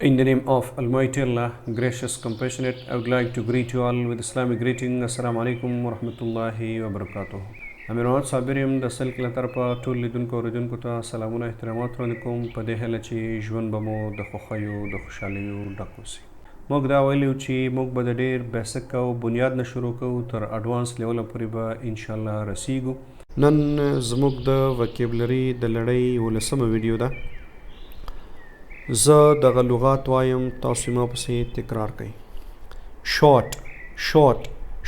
In the name of Almighty Allah, gracious, compassionate, I would like to greet you all with Islamic greeting. Assalamu alaikum wa rahmatullahi wa barakatuh. امیر محمد صابر یم د سلک له طرفه ټول لیدونکو اوریدونکو ته سلامونه احترامات وړاندې کوم په دې هیله چې ژوند به مو د خوښیو د خوشحالیو ډک اوسي. موږ دا ویلي چې موږ به د ډېر بیسک او بنیاد نه شروع کوو تر اډوانس لیوله پورې به انشاءالله رسیږو. نن زموږ د وکیبلري د لړۍ 11مه ویډیو ده. زه دغه لغات وایم، تاسو ما پسې تکرار کړئ. شارټ شارټ،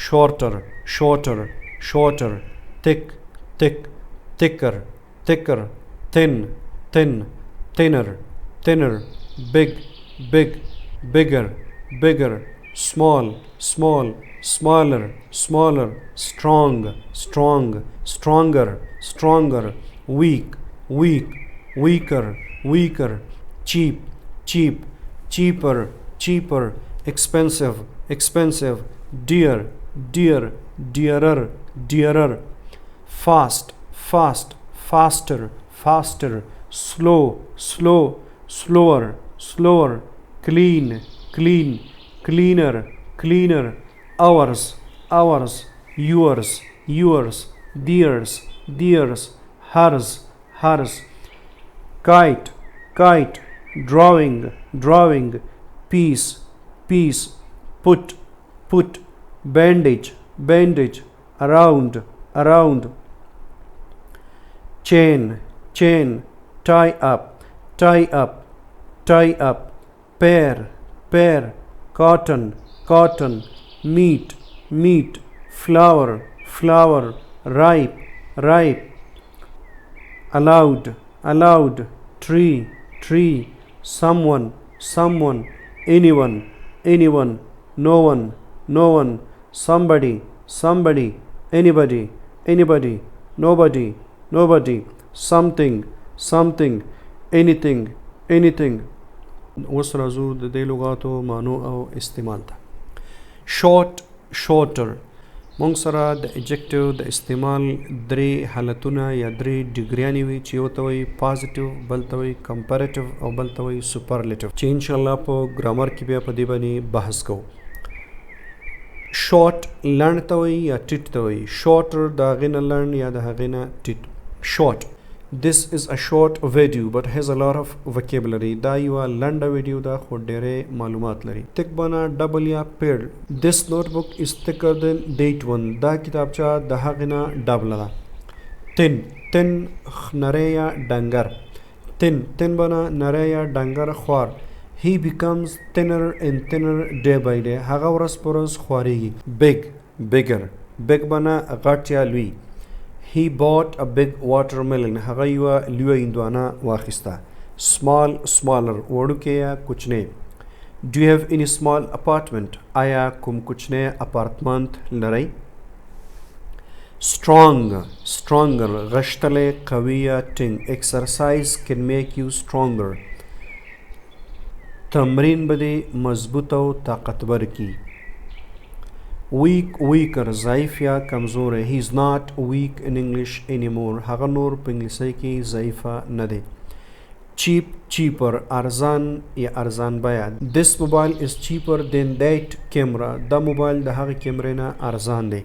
شارټر شارټر شارټر، thick thick thicker thicker، thin thin thinner thinner، big big bigger bigger، small small smaller smaller، strong strong stronger stronger، weak weak weaker weaker، cheap cheap cheaper cheaper، expensive expensive، dear dear dearer dearer، fast fast faster faster، slow slow slower slower، clean clean cleaner cleaner، ours ours، yours yours، theirs theirs، hers hers، kite kite، drawing drawing، piece piece، put put، bandage bandage، around around، chain chain، tie up tie up tie up، pear pear، cotton cotton، meat meat، flower flower، ripe ripe، allowed allowed، tree tree، someone someone، anyone anyone، no one no one، somebody somebody، anybody anybody، nobody nobody، something something، anything anything. اوس راځو د دې لغاتو معنو او استعمال ته. شارټ شارټر، موږ سره د ایجکټیو د استعمال درې حالتونه یا درې ډیګریانې وي چې یو ته وایي پازیټیو، بل ته وایي کمپیریټیو او بل ته وایي سوپرلیټیو، چې انشاءالله په ګرامر کې بیا په دې باندې بحث کوو. شارټ لنډ ته وایي یا ټیټ ته وایي. شارټر د هغې نه لنډ یا د هغې نه ټیټ. شارټ، this is a short video but has a lot of vocabulary. دا یوه لنډه ویډیو ده خو ډېرې معلومات لري. تک بنا ډبل یا پیډ. this notebook is thicker than date one. دا کتابچه د هغې نه ډبله ده. thin thin، نری یا ډنګر. thin thin بنا نری یا ډنګر خوار. he becomes thinner and thinner day by day. هغه ورځ په ورځ خوارېږي. big bigger، big بنا غټ یا لوی. he bought a big watermelon. هغه یوه لویه هندوانه واخیسته. small smaller، وړوکی یا کوچنی. do you have any small apartment؟ آیا کوم کوچنی اپارتمانت لرئ؟ strong stronger، غښتلی قوي یا ټینګ. exercise can make you stronger. تمرین به دې مضبوط او طاقتور کی. weak weaker، ضعیف یا کمزوری. he is not weak in English anymore. هغه نور په انګلیسي کې ضعیفه نه دی. cheap cheaper، ارزان یا ارزان بیه. this mobile is cheaper than that camera. دا موبایل د هغې کیمرې نه ارزان دی.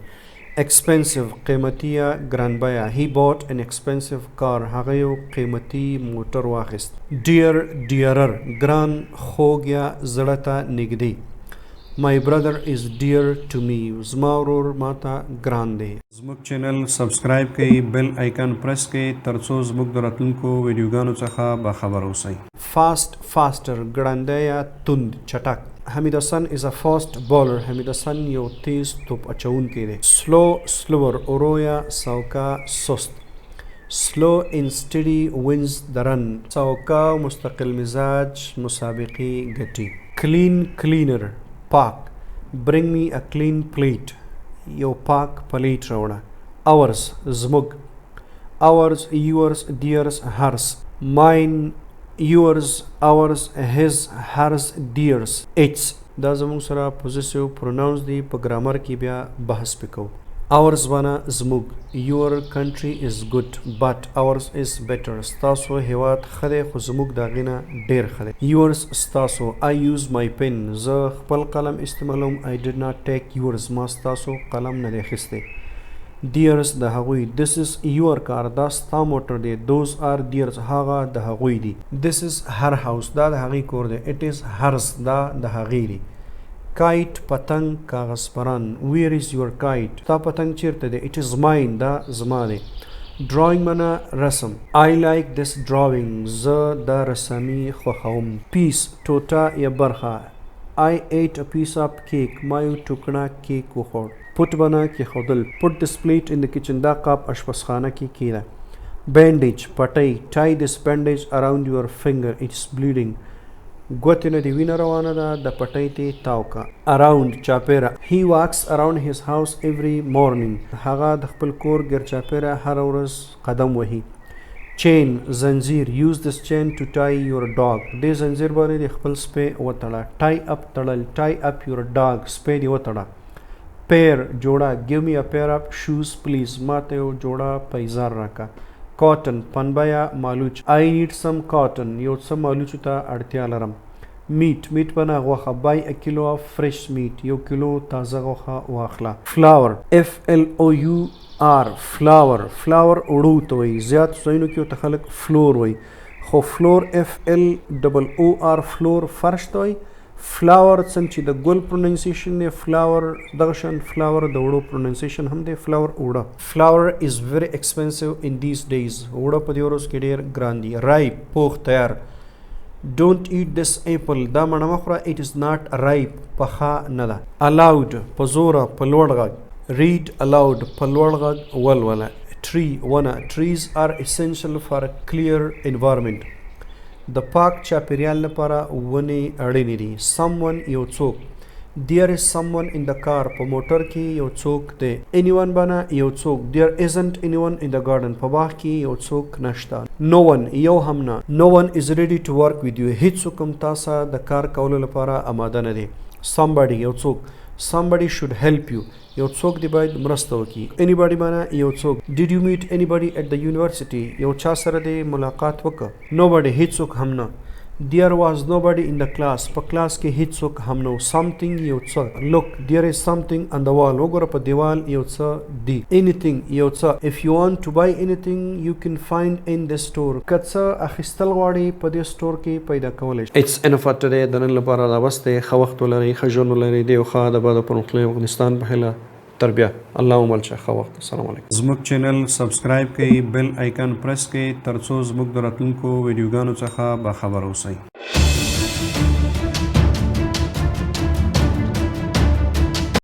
expensive، قیمتي یا ګران بیه. he bought an expensive car. هغه یو قیمتي موټر واخیست. dear dearer، ګران خوږ یا زړه ته نږدې. my brother is dear to me. زما ورور ماته ګران دی. زموږ چینل سبسکرایب کړئ، بیل آیکن پریس کړئ ترڅو زموږ د راتلونکو ویډیوګانو څخه باخبر اوسئ. fast faster، ګړندی یا توند چټک. حمید حسن is a fast bowler. حمید حسن یو تیز توپ اچوونکی دی. slow slower، ورو یا سوکا سست. slow and steady wins the run. سوکا مستقل مزاج مسابقې ګټي. clean cleaner، پاک. bring me a clean plate، یو پاک پلیټ راوړه. ours زموږ. ours yours theirs hers. mine yours ours his hers theirs. its دا زموږ سره پوزیسیو پروناونس دی. په ګرامر کې بیا بحث پکو. ours بنا زموږ your country is good but ours is better ستاسو هیواد ښه دی خو زموږ د هغې نه ډېر ښه دی yours ستاسو I use my pen زه خپل قلم استعمالوم I did not take yours ما ستاسو قلم نه دی اخیستی Dears د هغوی This is your car دا ستا موټر دی Those are theirs هغه د هغوی دی This is her house دا د هغې کور دی It is hers دا د هغې دی Kite پتنګ کاغذ پران Where is your kite تا پتنګ چیرته دی It is mine دا زما دی Drawing منا رسم I like this drawing زه دا رسمي خوښوم Piece ټوټه یا برخه I ate a piece of cake ما یو ټوکړه کیک وخوړ Put بنا کېښودل Put this plate in the kitchen دا قاب اشپزخانه کې کېږده Bandage پټۍ Tie this bandage around your finger It's bleeding ګوتې نه دې وینه روانه ده د پټۍ ته تاو کا Around چاپېره He walks around his house every morning هغه د خپل کور ګرچاپېره هره ورځ قدم وهي Chain زنځیر Use this chain to tie your dog دې زنځیر باندې د خپل سپی وتړه Tie up تړل Tie up your dog سپی دې وتړه Pair جوړه Give me a pair of shoes please ما ته یو جوړه پیزار راکا Cotton پنبه مالوچ I need some cotton یو څه مالوچو ته اړتیا لرم Meat بنا غوښه Buy a kilo of fresh meat یو کیلو تازه غوښه واخله Flour Flour flour اوړو ته وایي زیات ځایونو کې ورته خلک فلور وایي خو فلور FLOOR فلور فرش ته وایي فلاور څنګه چې د ګل پروننسیشن دی فلاور دغه شان فلاور د وړو پروننسیشن هم دی فلاور اوړه فلاور از very expensive in these days اوړه په دې ورځ کې ډېر ګران دي ripe پوخ تیار don't eat this apple دا مڼه مه خوره it is not ripe پخه نه ده allowed په زوره په لوړ غږ read aloud په لوړ غږ ولوله tree ونه trees are essential for a clear environment د پاک چاپیریال لپاره ونې اړینې دي someone یو څوک there is someone in the car په موټر کې یو څوک دی anyone بنا یو څوک there isn't anyone in the garden په باغ کې یو څوک نشته no one یو هم نه no one is ready to work with you هیڅوک هم تاسو د کار کولو لپاره آماده نه دی somebody یو څوک somebody should help you یو څوک دی باید مرسته وکړي anybody بنا یو څوک did you meet anybody at the university یو چا سره دی ملاقات وکړه nobody هیڅوک هم نه there was nobody in the class په کلاس کې هیڅوک هم نه something یو څه look there is something on the wall وګوره په دیوال یو څه دی anything یو څه if you want to buy anything you can find in the store که څه اخیستل غواړې په دې سټور کې پیدا کولی شي it's enough for today د نن لپاره دا بس دی ښه وخت ولرئ ښه ژوند ولرئ دی ښه د بعد پرمختللي افغانستان په هیله تربیه الله مل شه ښه وخت السلام علیکم زموږ چینل سبسکرایب کړئ بیل آیکن پریس کړئ ترڅو زموږ د راتلونکو ویډیوګانو څخه باخبر اوسئ